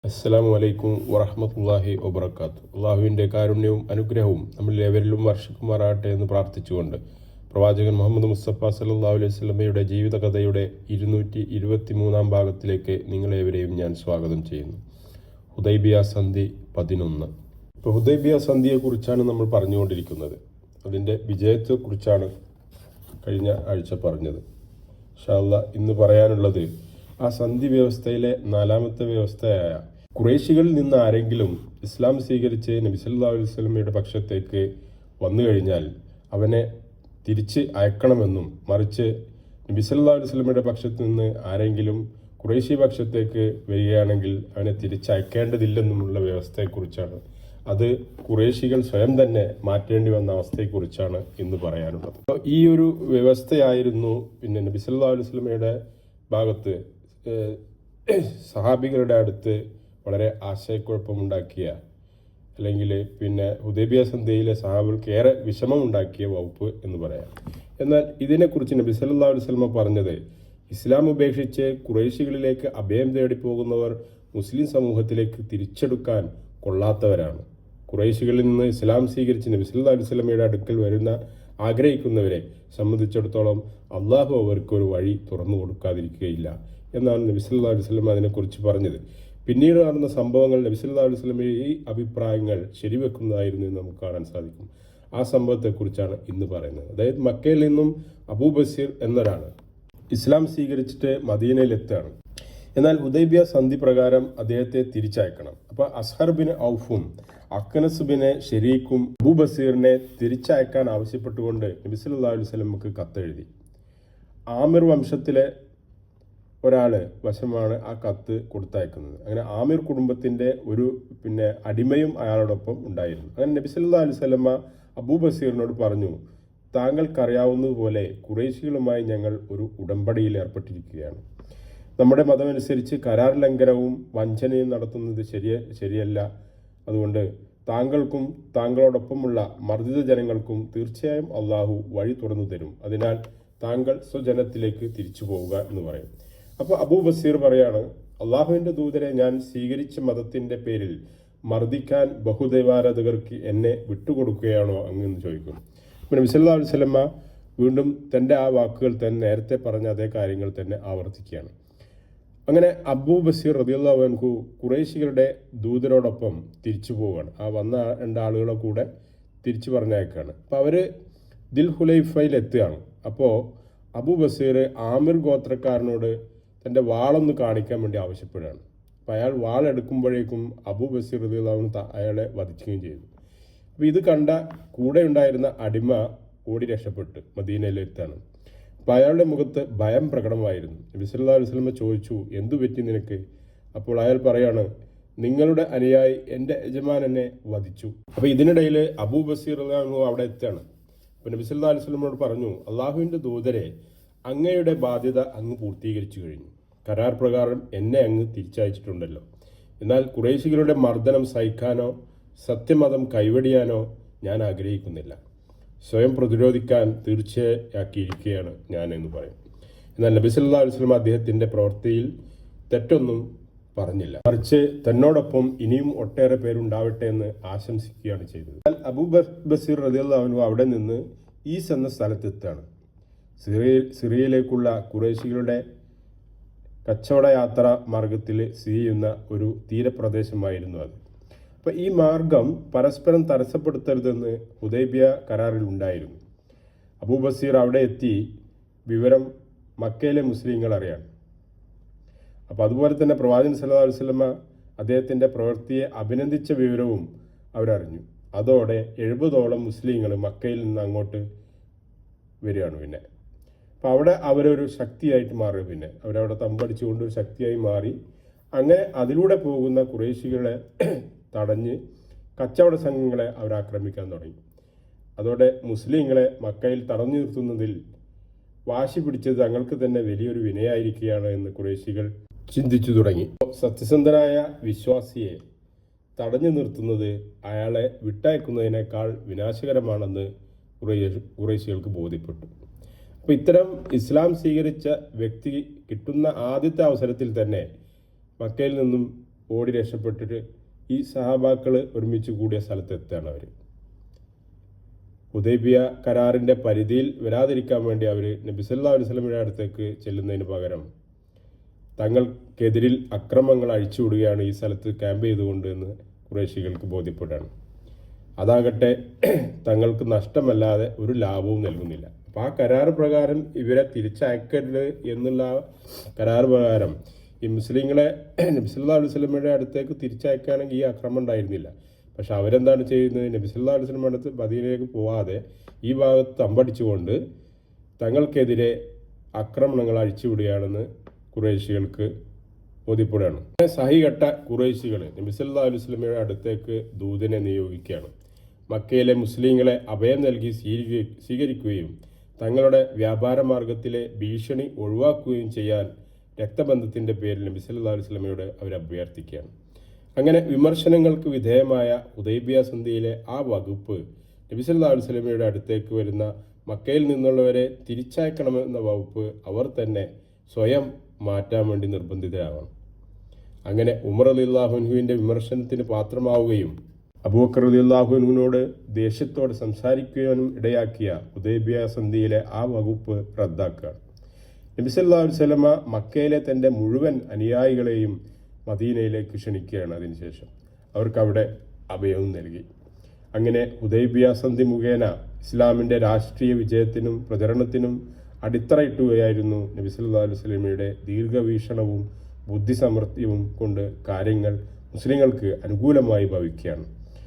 അസ്സലാമു അലൈക്കും വറഹ്മത്തുള്ളാഹി വബറകാത്തു. അള്ളാഹുവിൻ്റെ കാരുണ്യവും അനുഗ്രഹവും നമ്മളിൽ ഏവരിലും വർഷിക്കുമാറാകട്ടെ എന്ന് പ്രാർത്ഥിച്ചുകൊണ്ട് പ്രവാചകൻ മുഹമ്മദ് മുസ്തഫ സല്ലല്ലാഹു അലൈഹി വസല്ലമയുടെ ജീവിതകഥയുടെ 223 ഭാഗത്തിലേക്ക് നിങ്ങളേവരെയും ഞാൻ സ്വാഗതം ചെയ്യുന്നു. ഹുദൈബിയ സന്ധി 11. ഇപ്പോൾ ഹുദൈബിയ സന്ധിയെക്കുറിച്ചാണ് നമ്മൾ പറഞ്ഞുകൊണ്ടിരിക്കുന്നത്. അതിൻ്റെ വിജയത്തെക്കുറിച്ചാണ് കഴിഞ്ഞ ആഴ്ച പറഞ്ഞത്. ഇൻഷാ അല്ലാഹ് ഇന്ന് പറയാനുള്ളത് ആ സന്ധി വ്യവസ്ഥയിലെ 4ാമത്തെ വ്യവസ്ഥയായ ഖുറൈശികളിൽ നിന്ന് ആരെങ്കിലും ഇസ്ലാം സ്വീകരിച്ച് നബി സല്ലല്ലാഹു അലൈഹി വസല്ലമയുടെ പക്ഷത്തേക്ക് വന്നു കഴിഞ്ഞാൽ അവനെ തിരിച്ച് അയക്കണമെന്നും, മറിച്ച് നബി സല്ലല്ലാഹു അലൈഹി വസല്ലമയുടെ പക്ഷത്തു നിന്ന് ആരെങ്കിലും ഖുറൈശി പക്ഷത്തേക്ക് വരികയാണെങ്കിൽ അവനെ തിരിച്ചയക്കേണ്ടതില്ലെന്നുമുള്ള വ്യവസ്ഥയെക്കുറിച്ചാണ്. അത് ഖുറൈശികൾ സ്വയം തന്നെ മാറ്റേണ്ടി വന്ന അവസ്ഥയെക്കുറിച്ചാണ് ഇന്ന് പറയാനുള്ളത്. ഈ ഒരു വ്യവസ്ഥയായിരുന്നു പിന്നെ നബി സല്ലല്ലാഹു അലൈഹി വസല്ലമയുടെ ഭാഗത്ത് സഹാബികളുടെ അടുത്ത് വളരെ ആശയക്കുഴപ്പമുണ്ടാക്കിയ, അല്ലെങ്കിൽ പിന്നെ ഹുദൈബിയ സന്ധിയിലെ സഹാബികൾക്ക് ഏറെ വിഷമമുണ്ടാക്കിയ വകുപ്പ് എന്ന് പറയാം. എന്നാൽ ഇതിനെക്കുറിച്ച് നബി സല്ലല്ലാഹു അലൈഹി വസല്ലമ പറഞ്ഞത്, ഇസ്ലാം ഉപേക്ഷിച്ച് ഖുറൈശികളിലേക്ക് അഭയം തേടി പോകുന്നവർ മുസ്ലിം സമൂഹത്തിലേക്ക് തിരിച്ചെടുക്കാൻ കൊള്ളാത്തവരാണ്. ഖുറൈശികളിൽ നിന്ന് ഇസ്ലാം സ്വീകരിച്ച് നബി സല്ലല്ലാഹു അലൈഹി വസല്ലമയുടെ അടുക്കൽ വരുന്ന ആഗ്രഹിക്കുന്നവരെ സംബന്ധിച്ചിടത്തോളം അള്ളാഹു അവർക്കൊരു വഴി തുറന്നു കൊടുക്കാതിരിക്കുകയില്ല എന്നാണ് നബി സല്ലല്ലാഹു അലൈഹി വസല്ലം അതിനെക്കുറിച്ച് പറഞ്ഞത്. പിന്നീട് നടന്ന സംഭവങ്ങൾ നബി സല്ലല്ലാഹു അലൈഹി വസല്ലം ഈ അഭിപ്രായങ്ങൾ ശരിവെക്കുന്നതായിരുന്നു എന്ന് നമുക്ക് കാണാൻ സാധിക്കും. ആ സംഭവത്തെക്കുറിച്ചാണ് ഇന്ന് പറയുന്നത്. അതായത് മക്കയിൽ നിന്നും അബൂ ബസീർ എന്നൊരാൾ ഇസ്ലാം സ്വീകരിച്ചിട്ട് മദീനയിലെത്തുകയാണ്. എന്നാൽ ഹുദൈബിയ സന്ധി പ്രകാരം അദ്ദേഹത്തെ തിരിച്ചയക്കണം. അപ്പോൾ അസ്ഹർ ബിൻ ഔഫും അക്നസ് ബിൻ ഷരീക്കും അബൂ ബസീറിനെ തിരിച്ചയക്കാൻ ആവശ്യപ്പെട്ടുകൊണ്ട് നബി സല്ലല്ലാഹു അലൈഹി വസല്ലമക്ക് കത്തെഴുതി. ആമിർ വംശത്തിലെ ഒരാൾ വശമാണ് ആ കത്ത് കൊടുത്തയക്കുന്നത്. അങ്ങനെ ആമിർ കുടുംബത്തിൻ്റെ ഒരു അടിമയും അയാളോടൊപ്പം ഉണ്ടായിരുന്നു. അങ്ങനെ നബി സല്ലല്ലാഹു അലൈഹി വസല്ലമ അബൂ ബസീറിനോട് പറഞ്ഞു, താങ്കൾക്കറിയാവുന്നതുപോലെ ഖുറൈശികളുമായി ഞങ്ങൾ ഒരു ഉടമ്പടിയിൽ ഏർപ്പെട്ടിരിക്കുകയാണ്. നമ്മുടെ മതമനുസരിച്ച് കരാർ ലംഘനവും വഞ്ചനയും നടത്തുന്നത് ശരിയല്ല. അതുകൊണ്ട് താങ്കൾക്കും താങ്കളോടൊപ്പമുള്ള മർദ്ദിത ജനങ്ങൾക്കും തീർച്ചയായും അള്ളാഹു വഴി തുറന്നു തരും. അതിനാൽ താങ്കൾ സ്വജനത്തിലേക്ക് തിരിച്ചു പോവുക എന്ന് പറയും. അപ്പോൾ അബൂ ബസീർ പറയാണ്, അള്ളാഹുവിൻ്റെ ദൂതരെ ഞാൻ സ്വീകരിച്ച മതത്തിൻ്റെ പേരിൽ മർദ്ദിക്കാൻ ബഹുദൈവാരാധകർക്ക് എന്നെ വിട്ടുകൊടുക്കുകയാണോ അങ്ങെന്ന് ചോദിക്കും. അപ്പോൾ നബി സല്ലല്ലാഹു അലൈഹി വസല്ലമ വീണ്ടും തൻ്റെ ആ വാക്കുകൾ തന്നെ നേരത്തെ പറഞ്ഞ അതേ കാര്യങ്ങൾ തന്നെ ആവർത്തിക്കുകയാണ്. അങ്ങനെ അബൂ ബസീർ റളിയല്ലാഹു അൻഹു ഖുറൈശികളുടെ ദൂതരോടൊപ്പം തിരിച്ചു പോവുകയാണ്. ആ വന്ന 2 ആളുകളെ കൂടെ തിരിച്ചു പറഞ്ഞയക്കുകയാണ്. അപ്പോൾ അവർ ദിൽ ഹുലൈഫയിൽ എത്തുകയാണ്. അപ്പോൾ അബൂ ബസീർ ആമിർ ഗോത്രക്കാരനോട് തൻ്റെ വാളൊന്ന് കാണിക്കാൻ വേണ്ടി ആവശ്യപ്പെടുകയാണ്. അപ്പോൾ അയാൾ വാളെടുക്കുമ്പോഴേക്കും അബൂ ബസീർ റളിയല്ലാഹു അൻഹു അയാളെ വധിക്കുകയും ചെയ്തു. അപ്പോൾ ഇത് കണ്ട കൂടെ ഉണ്ടായിരുന്ന അടിമ ഓടി രക്ഷപ്പെട്ട് മദീനയിലെത്താണ്. അപ്പോൾ അയാളുടെ മുഖത്ത് ഭയം പ്രകടമായിരുന്നു. നബി സല്ലല്ലാഹു അലൈഹി വസല്ലമ ചോദിച്ചു, എന്തു പറ്റി നിനക്ക്? അപ്പോൾ അയാൾ പറയാണ്, നിങ്ങളുടെ അനുയായി എൻ്റെ യജമാനനെ വധിച്ചു. അപ്പോൾ ഇതിനിടയിൽ അബൂ ബസീർ റളിയല്ലാഹു അൻഹു അവിടെ എത്തുകയാണ്. അപ്പോൾ നബി സല്ലല്ലാഹു അലൈഹി വസല്ലമയോട് പറഞ്ഞു, അള്ളാഹുവിൻ്റെ ദൂതരെ, അങ്ങയുടെ ബാധ്യത അങ്ങ് പൂർത്തീകരിച്ചു കഴിഞ്ഞു. കരാർ പ്രകാരം എന്നെ അങ്ങ് തിരിച്ചയച്ചിട്ടുണ്ടല്ലോ. എന്നാൽ ഖുറൈശികളുടെ മർദ്ദനം സഹിക്കാനോ സത്യമതം കൈവെടിയാനോ ഞാൻ ആഗ്രഹിക്കുന്നില്ല. സ്വയം പ്രതിരോധിക്കാൻ തീർച്ചയാക്കിയിരിക്കുകയാണ് ഞാൻ എന്ന് പറയും. എന്നാൽ നബി സല്ലല്ലാഹു അലൈഹി വസല്ലം അദ്ദേഹത്തിൻ്റെ പ്രവൃത്തിയിൽ തെറ്റൊന്നും പറഞ്ഞില്ല, മറിച്ച് തന്നോടൊപ്പം ഇനിയും ഒട്ടേറെ പേരുണ്ടാവട്ടെ എന്ന് ആശംസിക്കുകയാണ് ചെയ്തത്. എന്നാൽ അബൂ ബസീർ റളിയല്ലാഹു അൻഹു അവിടെ നിന്ന് ഈസ് എന്ന സ്ഥലത്തെത്താണ്. സിറിയയിലേക്കുള്ള ഖുറൈശികളുടെ കച്ചവട യാത്രാ മാർഗത്തിൽ സ്ഥിതി ചെയ്യുന്ന ഒരു തീരപ്രദേശമായിരുന്നു അത്. അപ്പോൾ ഈ മാർഗം പരസ്പരം തടസ്സപ്പെടുത്തരുതെന്ന് ഹുദൈബിയ കരാറിൽ ഉണ്ടായിരുന്നു. അബൂ ബസീർ അവിടെ എത്തി വിവരം മക്കയിലെ മുസ്ലിങ്ങൾ അറിയാൻ. അപ്പോൾ അതുപോലെ തന്നെ പ്രവാചകൻ സല്ലല്ലാഹു അലൈഹി വസല്ലമ അദ്ദേഹത്തിൻ്റെ പ്രവൃത്തിയെ അഭിനന്ദിച്ച വിവരവും അവരറിഞ്ഞു. അതോടെ 70ഓളം മുസ്ലിങ്ങൾ മക്കയിൽ നിന്ന് അങ്ങോട്ട് വരികയാണ്. അപ്പോൾ അവിടെ അവരൊരു ശക്തിയായിട്ട് മാറി. അവരവിടെ തമ്പടിച്ചുകൊണ്ട് ഒരു ശക്തിയായി മാറി. അങ്ങനെ അതിലൂടെ പോകുന്ന ഖുറൈശികളെ തടഞ്ഞ് കച്ചവട സംഘങ്ങളെ അവരാക്രമിക്കാൻ തുടങ്ങി. അതോടെ മുസ്ലിങ്ങളെ മക്കയിൽ തടഞ്ഞു നിർത്തുന്നതിൽ വാശി പിടിച്ചത് തങ്ങൾക്ക് തന്നെ വലിയൊരു വിനയായിരിക്കുകയാണ് എന്ന് ഖുറൈശികൾ ചിന്തിച്ചു തുടങ്ങി. സത്യസന്ധനായ വിശ്വാസിയെ തടഞ്ഞു നിർത്തുന്നത് അയാളെ വിട്ടയക്കുന്നതിനേക്കാൾ വിനാശകരമാണെന്ന് ഖുറൈശികൾക്ക് ബോധ്യപ്പെട്ടു. അപ്പോൾ ഇത്തരം ഇസ്ലാം സ്വീകരിച്ച വ്യക്തി കിട്ടുന്ന ആദ്യത്തെ അവസരത്തിൽ തന്നെ മക്കയിൽ നിന്നും ഓടി രക്ഷപ്പെട്ടിട്ട് ഈ സഹാബാക്കൾ ഒരുമിച്ച് കൂടിയ സ്ഥലത്തെത്താണ് അവർ. ഹുദൈബിയ കരാറിൻ്റെ പരിധിയിൽ വരാതിരിക്കാൻ വേണ്ടി അവർ നബി സല്ലല്ലാഹു അലൈഹി വസല്ലമയുടെ അടുത്തേക്ക് ചെല്ലുന്നതിന് പകരം തങ്ങൾക്കെതിരിൽ അക്രമങ്ങൾ അഴിച്ചുവിടുകയാണ് ഈ സ്ഥലത്ത് ക്യാമ്പ് ചെയ്തുകൊണ്ട് എന്ന് ഖുറൈശികൾക്ക് ബോധ്യപ്പെട്ടാണ്. അതാകട്ടെ തങ്ങൾക്ക് നഷ്ടമല്ലാതെ ഒരു ലാഭവും നൽകുന്നില്ല. അപ്പോൾ ആ കരാർ പ്രകാരം ഇവരെ തിരിച്ചയക്കരുത് എന്നുള്ള കരാർ പ്രകാരം ഈ മുസ്ലിങ്ങളെ നബി സല്ലല്ലാഹു അലൈഹി വസല്ലമയുടെ അടുത്തേക്ക് തിരിച്ചയക്കുകയാണെങ്കിൽ ഈ അക്രമം ഉണ്ടായിരുന്നില്ല. പക്ഷെ അവരെന്താണ് ചെയ്യുന്നത്? നബി സല്ലല്ലാഹു അലൈഹി വസല്ലമയുടെ അടുത്ത് മദീനയിലേക്ക് പോവാതെ ഈ ഭാഗത്ത് തമ്പടിച്ചുകൊണ്ട് തങ്ങൾക്കെതിരെ ആക്രമണങ്ങൾ അഴിച്ചുവിടുകയാണെന്ന് ഖുറൈശികൾക്ക് ബോധ്യപ്പെടുകയാണ്. സഹികെട്ട ഖുറൈശികൾ നബി സല്ലല്ലാഹു അലൈഹി വസല്ലമയുടെ അടുത്തേക്ക് ദൂതനെ നിയോഗിക്കുകയാണ്. മക്കയിലെ മുസ്ലിങ്ങളെ അഭയം നൽകി സ്വീകരിക്കുകയും തങ്ങളുടെ വ്യാപാര മാർഗത്തിലെ ഭീഷണി ഒഴിവാക്കുകയും ചെയ്യാൻ രക്തബന്ധത്തിൻ്റെ പേരിൽ നബി സല്ലല്ലാഹു അലൈഹി വസല്ലമയോട് അവർ അഭ്യർത്ഥിക്കുകയാണ്. അങ്ങനെ വിമർശനങ്ങൾക്ക് വിധേയമായ ഹുദൈബിയ സന്ധിയിലെ ആ വകുപ്പ് നബി സല്ലല്ലാഹു അലൈഹി വസല്ലമയുടെ അടുത്തേക്ക് വരുന്ന മക്കയിൽ നിന്നുള്ളവരെ തിരിച്ചയക്കണമെന്ന വകുപ്പ് അവർ തന്നെ സ്വയം മാറ്റാൻ വേണ്ടി നിർബന്ധിതരാകണം. അങ്ങനെ ഉമർ റളിയല്ലാഹു അൻഹുവിൻ്റെ വിമർശനത്തിന് പാത്രമാവുകയും അബൂബക്കർ റളിയല്ലാഹു അൻഹുവിനോട് ദേഷ്യത്തോടെ സംസാരിക്കുവാനും ഇടയാക്കിയ ഹുദൈബിയ സന്ധിയിലെ ആ വകുപ്പ് റദ്ദാക്കുകയാണ്. നബി സല്ലല്ലാഹു അലൈഹി വസല്ലമ മക്കയിലെ തൻ്റെ മുഴുവൻ അനുയായികളെയും മദീനയിലേക്ക് ക്ഷണിക്കുകയാണ്. അതിനുശേഷം അവർക്ക് അവിടെ അഭയവും നൽകി. അങ്ങനെ ഹുദൈബിയ സന്ധി മുഖേന ഇസ്ലാമിൻ്റെ രാഷ്ട്രീയ വിജയത്തിനും പ്രചരണത്തിനും അടിത്തറയിട്ടുകയായിരുന്നു. നബി സല്ലല്ലാഹു അലൈഹി വസല്ലമയുടെ ദീർഘവീക്ഷണവും ബുദ്ധിസമൃദ്ധിയും കൊണ്ട് കാര്യങ്ങൾ മുസ്ലിങ്ങൾക്ക് അനുകൂലമായി ഭവിക്കുകയാണ്.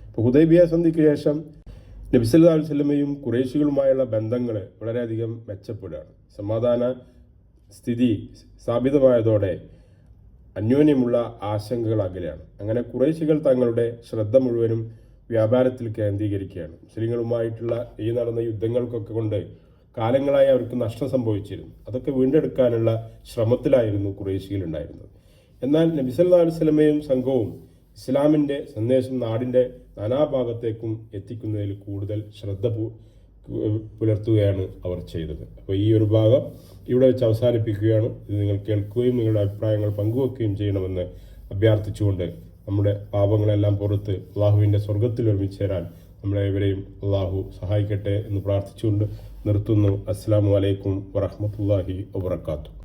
അപ്പോൾ ഹുദൈബിയ സന്ധിക്ക് ശേഷം നബി സല്ലല്ലാഹു അലൈഹി വസല്ലമയും ഖുറൈശികളുമായുള്ള ബന്ധങ്ങൾ വളരെയധികം മെച്ചപ്പെടുകയാണ്. സമാധാന സ്ഥിതി സ്ഥാപിതമായതോടെ അന്യോന്യമുള്ള ആശങ്കകൾ അകലെയാണ്. അങ്ങനെ ഖുറൈശികൾ തങ്ങളുടെ ശ്രദ്ധ മുഴുവനും വ്യാപാരത്തിൽ കേന്ദ്രീകരിക്കുകയാണ്. മുസ്ലിങ്ങളുമായിട്ടുള്ള ഈ നടന്ന യുദ്ധങ്ങൾക്കൊക്കെ കൊണ്ട് കാലങ്ങളായി അവർക്ക് നഷ്ടം സംഭവിച്ചിരുന്നു. അതൊക്കെ വീണ്ടെടുക്കാനുള്ള ശ്രമത്തിലായിരുന്നു ഖുറൈശികൾ ഉണ്ടായിരുന്നത്. എന്നാൽ നബി സല്ലല്ലാഹു അലൈഹി വസല്ലമയും സംഘവും ഇസ്ലാമിൻ്റെ സന്ദേശം നാടിൻ്റെ നാനാഭാഗത്തേക്കും എത്തിക്കുന്നതിൽ കൂടുതൽ ശ്രദ്ധ പുലർത്തുകയാണ് അവർ ചെയ്തത്. അപ്പോൾ ഈ ഒരു ഭാഗം ഇവിടെ വെച്ച് അവസാനിപ്പിക്കുകയാണ്. ഇത് നിങ്ങൾ കേൾക്കുകയും നിങ്ങളുടെ അഭിപ്രായങ്ങൾ പങ്കുവെക്കുകയും ചെയ്യണമെന്ന് അഭ്യർത്ഥിച്ചുകൊണ്ട് നമ്മുടെ പാപങ്ങളെല്ലാം പുറത്ത് അള്ളാഹുവിൻ്റെ സ്വർഗത്തിൽ ഒരുമിച്ച് ചേരാൻ നമ്മളെവരെയും അള്ളാഹു സഹായിക്കട്ടെ എന്ന് പ്രാർത്ഥിച്ചുകൊണ്ട് നിർത്തുന്നു. അസ്സലാമു അലൈക്കും വറഹ്മത്തുള്ളാഹി വബറകാതുഹു.